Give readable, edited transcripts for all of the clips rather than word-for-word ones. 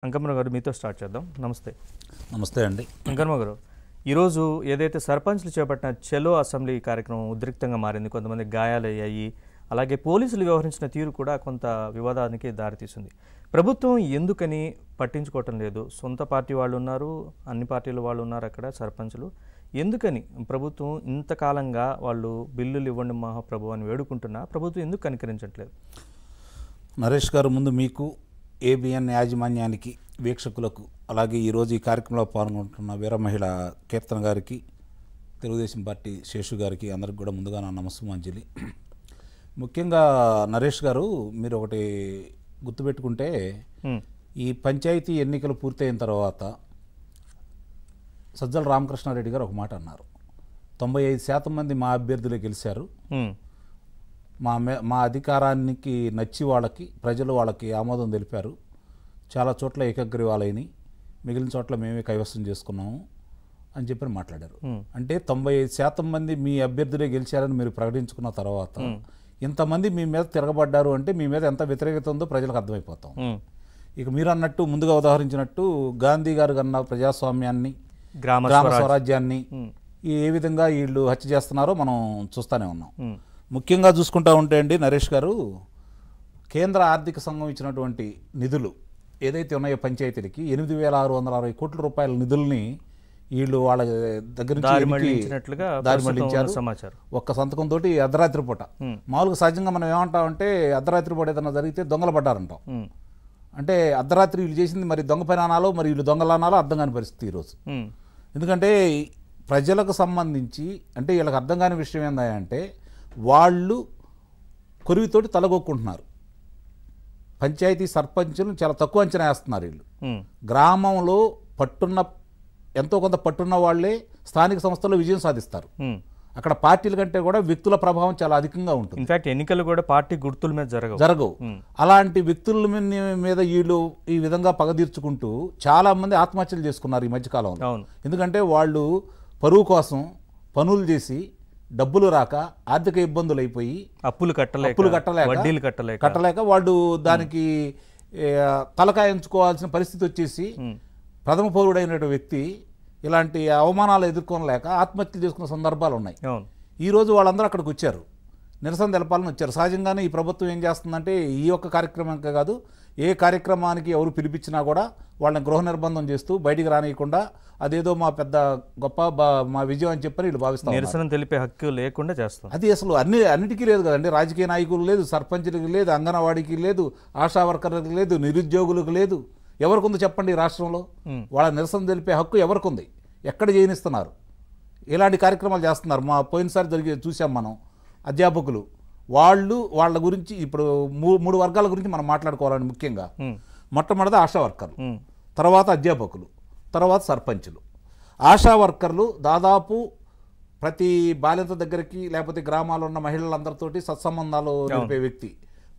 అంకమ్మ గారు మీతో స్టార్ట్ చేద్దాం. నమస్తే. నమస్తే అండి. అంకమ్మ గారు, ఈరోజు ఏదైతే సర్పంచ్లు చేపట్టిన చెలో అసెంబ్లీ కార్యక్రమం ఉద్రిక్తంగా మారింది, కొంతమంది గాయాలయ్యాయి, అలాగే పోలీసులు వ్యవహరించిన తీరు కూడా కొంత వివాదానికి దారితీసింది. ప్రభుత్వం ఎందుకని పట్టించుకోవటం లేదు? సొంత పార్టీ వాళ్ళు ఉన్నారు, అన్ని పార్టీల వాళ్ళు ఉన్నారు అక్కడ సర్పంచ్లు. ఎందుకని ప్రభుత్వం ఇంతకాలంగా వాళ్ళు బిల్లులు ఇవ్వండి మహాప్రభు అని వేడుకుంటున్నా ప్రభుత్వం ఎందుకు కనికరించట్లేదు? నరేష్ గారు, ముందు మీకు, ఏబిఎన్ యాజమాన్యానికి, వీక్షకులకు, అలాగే ఈరోజు ఈ కార్యక్రమంలో పాల్గొంటున్న వీర మహిళ కీర్తన గారికి, తెలుగుదేశం పార్టీ శేషు గారికి అందరికి కూడా ముందుగా నా నమస్సుమాంజలి. ముఖ్యంగా నరేష్ గారు, మీరు ఒకటి గుర్తుపెట్టుకుంటే, ఈ పంచాయతీ ఎన్నికలు పూర్తయిన తర్వాత సజ్జల రామకృష్ణారెడ్డి గారు ఒక మాట అన్నారు. 95% మంది మా అభ్యర్థులే గెలిచారు, మా అధికారానికి నచ్చి వాళ్ళకి ప్రజలు వాళ్ళకి ఆమోదం తెలిపారు, చాలా చోట్ల ఏకగ్రీవాలైనవి, మిగిలిన చోట్ల మేమే కైవసం చేసుకున్నాము అని చెప్పి మాట్లాడారు. అంటే 95% మంది మీ అభ్యర్థులే గెలిచారని మీరు ప్రకటించుకున్న తర్వాత ఇంతమంది మీ మీద తిరగబడ్డారు అంటే మీ మీద ఎంత వ్యతిరేకత ఉందో ప్రజలకు అర్థమైపోతాం. ఇక మీరు అన్నట్టు, ముందుగా ఉదాహరించినట్టు, గాంధీ గారు కన్నా ప్రజాస్వామ్యాన్ని, గ్రామ స్వరాజ్యాన్ని ఏ విధంగా వీళ్ళు హత్య చేస్తున్నారో మనం చూస్తూనే ఉన్నాం. ముఖ్యంగా చూసుకుంటా ఉంటే అండి నరేష్ గారు, కేంద్ర ఆర్థిక సంఘం ఇచ్చినటువంటి నిధులు ఏదైతే ఉన్నాయో పంచాయతీలకి 8,660 కోట్ల రూపాయల నిధుల్ని వీళ్ళు వాళ్ళ దగ్గర నుంచి దారి మళ్లించారు. ఒక్క సంతకంతో అర్ధరాత్రి పూట. మామూలుగా సహజంగా మనం ఏమంటామంటే, అర్ధరాత్రి పూట ఏదైనా జరిగితే దొంగలు పడ్డారంటాం. అంటే అర్ధరాత్రి వీళ్ళు చేసింది మరి దొంగ పని అనాలో మరి వీళ్ళు దొంగలు అనాలో అర్థం కాని పరిస్థితి ఈరోజు. ఎందుకంటే ప్రజలకు సంబంధించి, అంటే వీళ్ళకి అర్థం కాని విషయం ఏంటంటే, వాళ్ళు కొరివితోటి తలగొక్కుంటున్నారు. పంచాయతీ సర్పంచులు చాలా తక్కువ అంచనా వేస్తున్నారు వీళ్ళు. గ్రామంలో ఎంతో కొంత పట్టున్న వాళ్ళే స్థానిక సంస్థల్లో విజయం సాధిస్తారు. అక్కడ పార్టీల కంటే కూడా వ్యక్తుల ప్రభావం చాలా అధికంగా ఉంటుంది. ఇన్ఫాక్ట్ ఎన్నికలు కూడా పార్టీ గుర్తుల మీద జరగవు. అలాంటి వ్యక్తుల మీద వీళ్ళు ఈ విధంగా పగ తీర్చుకుంటూ చాలా మంది ఆత్మహత్యలు చేసుకున్నారు ఈ మధ్యకాలంలో. ఎందుకంటే వాళ్ళు పరువు కోసం పనులు చేసి డబ్బులు రాక ఆర్థిక ఇబ్బందులు అయిపోయి అప్పులు కట్టలేక వాళ్ళు దానికి తలకాయించుకోవాల్సిన పరిస్థితి వచ్చేసి ప్రథమ పౌరుడైన వ్యక్తి ఇలాంటి అవమానాలు ఎదుర్కోలేక ఆత్మహత్యలు చేసుకున్న సందర్భాలు ఉన్నాయి. ఈరోజు వాళ్ళందరూ అక్కడికి వచ్చారు, నిరసన తెలపాలని వచ్చారు. సహజంగానే ఈ ప్రభుత్వం ఏం చేస్తుందంటే, ఈ ఒక్క కార్యక్రమానికే కాదు, ఏ కార్యక్రమానికి ఎవరు పిలిపించినా కూడా వాళ్ళని గృహ నిర్బంధం చేస్తూ బయటికి రానియకుండా అదేదో మా పెద్ద గొప్ప మా విజయం అని చెప్పని వీళ్ళు భావిస్తారు. నిరసన తెలిపే హక్కు లేకుండా చేస్తాం. అది అసలు అన్నిటికీ లేదు కదండి. రాజకీయ నాయకులు లేదు, సర్పంచులకు లేదు, అంగన్వాడికి లేదు, ఆశా వర్కర్లకు లేదు, నిరుద్యోగులకు లేదు. ఎవరికి ఉంది చెప్పండి? రాష్ట్రంలో వాళ్ళ నిరసన తెలిపే హక్కు ఎవరికి ఉంది? ఎక్కడ చేయనిస్తున్నారు? ఇలాంటి కార్యక్రమాలు చేస్తున్నారు. మా పోయినసారి చూసాం మనం. అధ్యాపకులు వాళ్ళ గురించి ఇప్పుడు 3 వర్గాల గురించి మనం మాట్లాడుకోవాలని, ముఖ్యంగా మొట్టమొదటి ఆశా వర్కర్లు, తర్వాత అధ్యాపకులు, తర్వాత సర్పంచులు. ఆశా వర్కర్లు దాదాపు ప్రతి బాలింత దగ్గరికి లేకపోతే గ్రామాల్లో ఉన్న మహిళలందరితోటి సత్సంబంధాలు నిలిపే వ్యక్తి,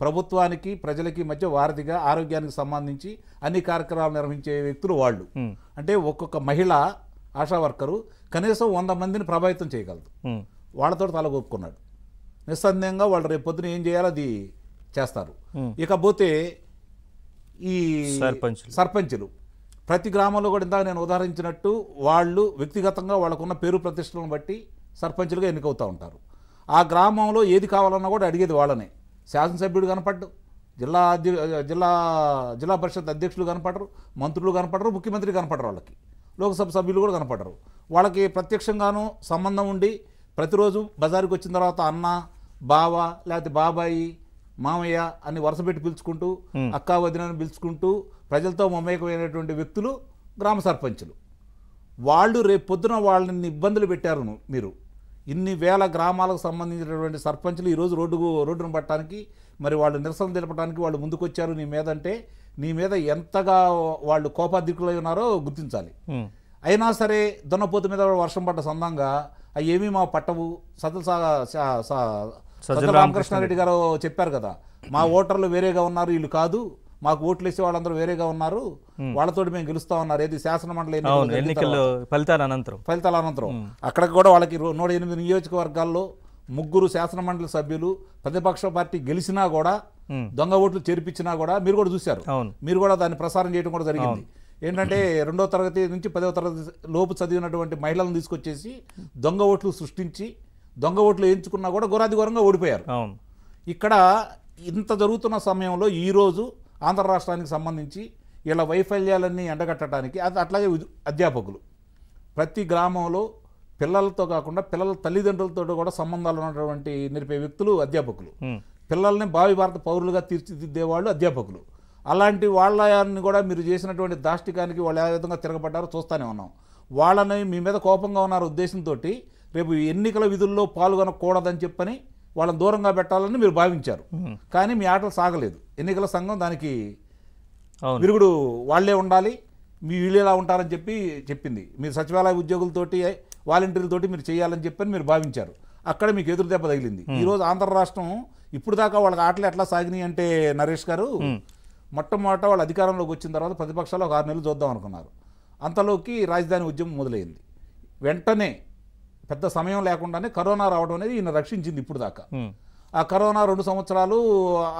ప్రభుత్వానికి ప్రజలకి మధ్య వారధిగా ఆరోగ్యానికి సంబంధించి అన్ని కార్యక్రమాలు నిర్వహించే వ్యక్తులు వాళ్ళు. అంటే ఒక్కొక్క మహిళ ఆశా వర్కరు కనీసం 100 మందిని ప్రభావితం చేయగలదు. వాళ్ళతో తలగొక్కున్నాడు. నిస్సందేహంగా వాళ్ళు రేపు పొద్దున ఏం చేయాలో అది చేస్తారు. ఇకపోతే ఈ సర్పంచులు ప్రతి గ్రామంలో కూడా ఇందాక నేను ఉదాహరించినట్టు వాళ్ళు వ్యక్తిగతంగా వాళ్ళకున్న పేరు ప్రతిష్టలను బట్టి సర్పంచులుగా ఎన్నికవుతూ ఉంటారు. ఆ గ్రామంలో ఏది కావాలన్నా కూడా అడిగేది వాళ్ళనే. శాసనసభ్యుడు కనపడ్డు, జిల్లా పరిషత్ అధ్యక్షులు కనపడరు, మంత్రులు కనపడరు, ముఖ్యమంత్రి కనపడరు, వాళ్ళకి లోక్సభ సభ్యులు కూడా కనపడరు. వాళ్ళకి ప్రత్యక్షంగానూ సంబంధం ఉండి ప్రతిరోజు బజారుకి వచ్చిన తర్వాత అన్న, బావ, లేకపోతే బాబాయి, మామయ్య అని వరుస పెట్టి పిలుచుకుంటూ, అక్కా వదినని పిలుచుకుంటూ ప్రజలతో మమేకమైనటువంటి వ్యక్తులు గ్రామ సర్పంచులు. వాళ్ళు రేపు పొద్దున వాళ్ళని ఇబ్బందులు పెట్టారు. మీరు ఇన్ని వేల గ్రామాలకు సంబంధించినటువంటి సర్పంచులు ఈరోజు రోడ్డును పట్టడానికి, మరి వాళ్ళు నిరసన తెలపడానికి వాళ్ళు ముందుకు వచ్చారు నీ మీద అంటే, నీ మీద ఎంతగా వాళ్ళు కోపాధికులై ఉన్నారో గుర్తించాలి. అయినా సరే దున్నపోతు మీద వర్షం పడ్డ సందంగా అవి ఏమీ మా పట్టవు. సజ్జల రామకృష్ణారెడ్డి గారు చెప్పారు కదా, మా ఓటర్లు వేరేగా ఉన్నారు, వీళ్ళు కాదు, మాకు ఓట్లు వేసే వాళ్ళందరూ వేరేగా ఉన్నారు, వాళ్ళతో మేము గెలుస్తా ఉన్నారు. ఏది శాసన మండలి ఎన్నికల ఫలితాల అనంతరం అక్కడికి కూడా వాళ్ళకి 108 నియోజకవర్గాల్లో ముగ్గురు శాసనమండలి సభ్యులు ప్రతిపక్ష పార్టీ గెలిచినా కూడా దొంగ ఓట్లు చేర్పించినా కూడా మీరు కూడా చూశారు. మీరు కూడా దాన్ని ప్రసారం చేయడం కూడా జరిగింది. ఏంటంటే 2వ తరగతి నుంచి 10వ తరగతి లోపు చదివినటువంటి మహిళలను తీసుకొచ్చేసి దొంగ ఓట్లు సృష్టించి దొంగ ఓట్లు వేయించుకున్నా కూడా ఘోరాది ఘోరంగా ఓడిపోయారు. ఇక్కడ ఇంత జరుగుతున్న సమయంలో ఈరోజు ఆంధ్ర రాష్ట్రానికి సంబంధించి ఇలా వైఫల్యాలన్నీ ఎండగట్టడానికి అట్లాగే అధ్యాపకులు ప్రతి గ్రామంలో పిల్లలతో కాకుండా పిల్లల తల్లిదండ్రులతో కూడా సంబంధాలు ఉన్నటువంటి నిలిపే వ్యక్తులు అధ్యాపకులు. పిల్లల్ని భావి భారత పౌరులుగా తీర్చిదిద్దేవాళ్ళు అధ్యాపకులు. అలాంటి వాళ్ళని కూడా మీరు చేసినటువంటి దాష్టికానికి వాళ్ళు ఏ విధంగా తిరగబడ్డారో చూస్తూనే ఉన్నాం. వాళ్ళని మీ మీద కోపంగా ఉన్నారు ఉద్దేశంతో రేపు ఎన్నికల విధుల్లో పాల్గొనకూడదని చెప్పని వాళ్ళని దూరంగా పెట్టాలని మీరు భావించారు. కానీ మీ ఆటలు సాగలేదు. ఎన్నికల సంఘం దానికి విరుగుడు వాళ్లే ఉండాలి, మీ వీళ్ళు ఎలా ఉంటారని చెప్పింది. మీరు సచివాలయ ఉద్యోగులతోటి వాలంటీర్లతోటి మీరు చేయాలని చెప్పని మీరు భావించారు. అక్కడ మీకు ఎదురు దెబ్బ తగిలింది. ఈరోజు ఆంధ్ర రాష్ట్రం ఇప్పుడు దాకా వాళ్ళకి ఆటలు ఎట్లా సాగినాయి అంటే నరేష్ గారు మొట్టమొదట వాళ్ళు అధికారంలోకి వచ్చిన తర్వాత ప్రతిపక్షాలు ఒక 6 నెలలు చూద్దాం అనుకున్నారు. అంతలోకి రాజధాని ఉద్యమం మొదలైంది. వెంటనే పెద్ద సమయం లేకుండానే కరోనా రావడం అనేది ఈయన రక్షించింది. ఇప్పుడు దాకా ఆ కరోనా 2 సంవత్సరాలు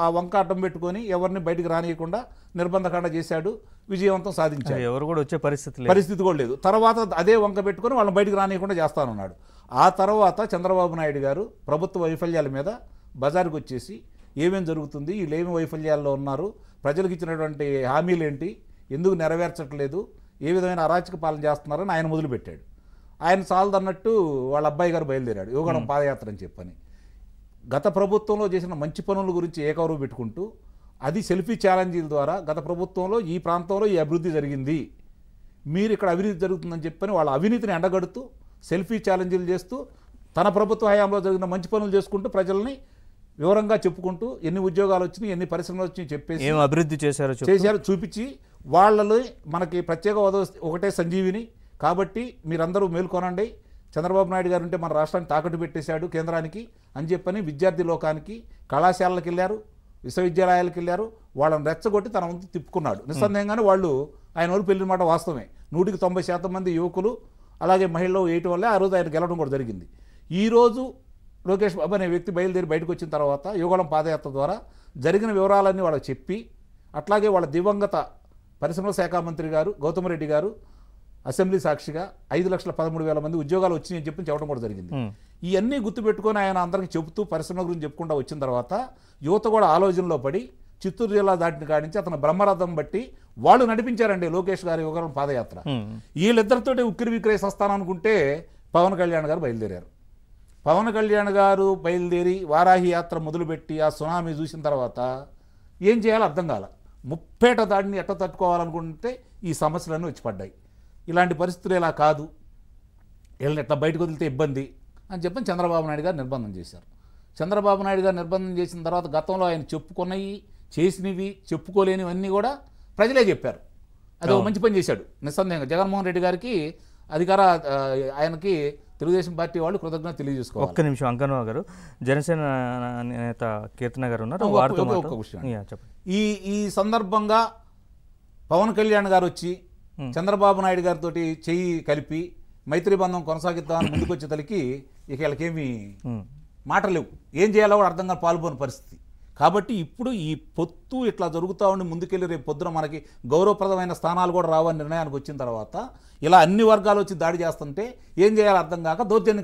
ఆ వంక అడ్డం పెట్టుకొని ఎవరిని బయటికి రానియకుండా నిర్బంధకాండ చేశాడు, విజయవంతం సాధించాడు. ఎవరు కూడా వచ్చే పరిస్థితి కూడా లేదు. తర్వాత అదే వంక పెట్టుకొని వాళ్ళని బయటికి రానియకుండా చేస్తానన్నాడు. ఆ తర్వాత చంద్రబాబు నాయుడు గారు ప్రభుత్వ వైఫల్యాల మీద బజారుకు వచ్చేసి ఏమేం జరుగుతుంది, వీళ్ళు ఏమి వైఫల్యాల్లో ఉన్నారు, ప్రజలకు ఇచ్చినటువంటి హామీలు ఏంటి, ఎందుకు నెరవేర్చట్లేదు, ఏ విధమైన అరాచక పాలన చేస్తున్నారని ఆయన మొదలుపెట్టాడు. ఆయన చాలదన్నట్టు వాళ్ళ అబ్బాయి గారు బయలుదేరాడు యువగణం పాదయాత్ర అని చెప్పని. గత ప్రభుత్వంలో చేసిన మంచి పనుల గురించి ఏకవరు పెట్టుకుంటూ అది సెల్ఫీ ఛాలెంజీల ద్వారా గత ప్రభుత్వంలో ఈ ప్రాంతంలో ఈ అభివృద్ధి జరిగింది, మీరు ఇక్కడ అవినీతి జరుగుతుందని చెప్పని వాళ్ళ అవినీతిని ఎండగడుతూ సెల్ఫీ ఛాలెంజీలు చేస్తూ తన ప్రభుత్వ హయాంలో జరిగిన మంచి పనులు చేసుకుంటూ ప్రజల్ని వివరంగా చెప్పుకుంటూ ఎన్ని ఉద్యోగాలు వచ్చినాయి, ఎన్ని పరిశ్రమలు వచ్చినాయి చెప్పేసి అభివృద్ధి చేశారో చూపించి వాళ్ళలో మనకి ప్రత్యేక హోదా ఒకటే సంజీవిని కాబట్టి మీరందరూ మేల్కొనండి, చంద్రబాబు నాయుడు గారు ఉంటే మన రాష్ట్రాన్ని తాకట్టు పెట్టేశాడు కేంద్రానికి అని చెప్పని విద్యార్థి లోకానికి కళాశాలలకు వెళ్ళారు, విశ్వవిద్యాలయాలకు వెళ్ళారు, వాళ్ళని రెచ్చగొట్టి తన వంతు తిప్పుకున్నాడు. నిస్సందేహంగానే వాళ్ళు ఆయన వాళ్ళు పెళ్లిన మాట వాస్తవమే. 190% మంది యువకులు అలాగే మహిళలు వేయటం వల్లే ఆ రోజు ఆయన గెలవడం కూడా జరిగింది. ఈరోజు లోకేష్ బాబు అనే వ్యక్తి బయలుదేరి బయటకు వచ్చిన తర్వాత యువగళం పాదయాత్ర ద్వారా జరిగిన వివరాలన్నీ వాళ్ళకి చెప్పి అట్లాగే వాళ్ళ దివంగత పరిశ్రమల శాఖ మంత్రి గారు గౌతమ్ రెడ్డి గారు అసెంబ్లీ సాక్షిగా 5,13,000 మంది ఉద్యోగాలు వచ్చినాయని చెప్పి చెప్పడం కూడా జరిగింది. ఇవన్నీ గుర్తుపెట్టుకొని ఆయన అందరికీ చెబుతూ పరిశ్రమల గురించి చెప్పుకుంటూ వచ్చిన తర్వాత యువత కూడా ఆలోచనలో పడి చిత్తూరు జిల్లా దాటిని కాడించి అతను బ్రహ్మరథం బట్టి వాళ్ళు నడిపించారండి లోకేష్ గారి యువగళం పాదయాత్ర. వీళ్ళిద్దరితోటి ఉక్కిరి విక్రయ సస్తాననుకుంటే పవన్ కళ్యాణ్ గారు బయలుదేరారు. పవన్ కళ్యాణ్ గారు బయలుదేరి వారాహి యాత్ర మొదలుపెట్టి ఆ సునామీ చూసిన తర్వాత ఏం చేయాలో అర్థం కాల. ముప్పేట దాడిని ఎట్ట తట్టుకోవాలనుకుంటే ఈ సమస్యలన్నీ వచ్చి పడ్డాయి. ఇలాంటి పరిస్థితులు ఇలా కాదు, వీళ్ళని ఎట్లా బయటకు వదిలితే ఇబ్బంది అని చెప్పని చంద్రబాబు నాయుడు గారు నిర్బంధం చేశారు. చంద్రబాబు నాయుడు గారు నిర్బంధం చేసిన తర్వాత గతంలో ఆయన చెప్పుకున్నవి చేసినవి చెప్పుకోలేనివన్నీ కూడా ప్రజలే చెప్పారు. అది ఒక మంచి పని చేశాడు నిస్సందేహంగా. జగన్మోహన్ రెడ్డి గారికి ఆయనకి తెలుగుదేశం పార్టీ వాళ్ళు కృతజ్ఞత తెలియజేసుకోవాలి. ఒక్క నిమిషం అంకనరావు గారు, జనసేన నేత కీర్తన గారు ఉన్నారు. ఒక విషయం ఈ సందర్భంగా పవన్ కళ్యాణ్ గారు వచ్చి చంద్రబాబు నాయుడు గారితో చెయ్యి కలిపి మైత్రి బంధం కొనసాగిద్దామని ముందుకొచ్చే తలకి ఇక వీళ్ళకేమి మాటలు లేవు, ఏం చేయాలో కూడా అర్థంగా పాల్గొని పరిస్థితి. కాబట్టి ఇప్పుడు ఈ పొత్తు ఇట్లా జరుగుతూ ఉండి ముందుకెళ్ళి రేపు పొద్దున మనకి గౌరవప్రదమైన స్థానాలు కూడా రావని నిర్ణయానికి వచ్చిన తర్వాత ఇలా అన్ని వర్గాలు వచ్చి దాడి చేస్తుంటే ఏం చేయాలో అర్థం కాక దౌర్జన్యం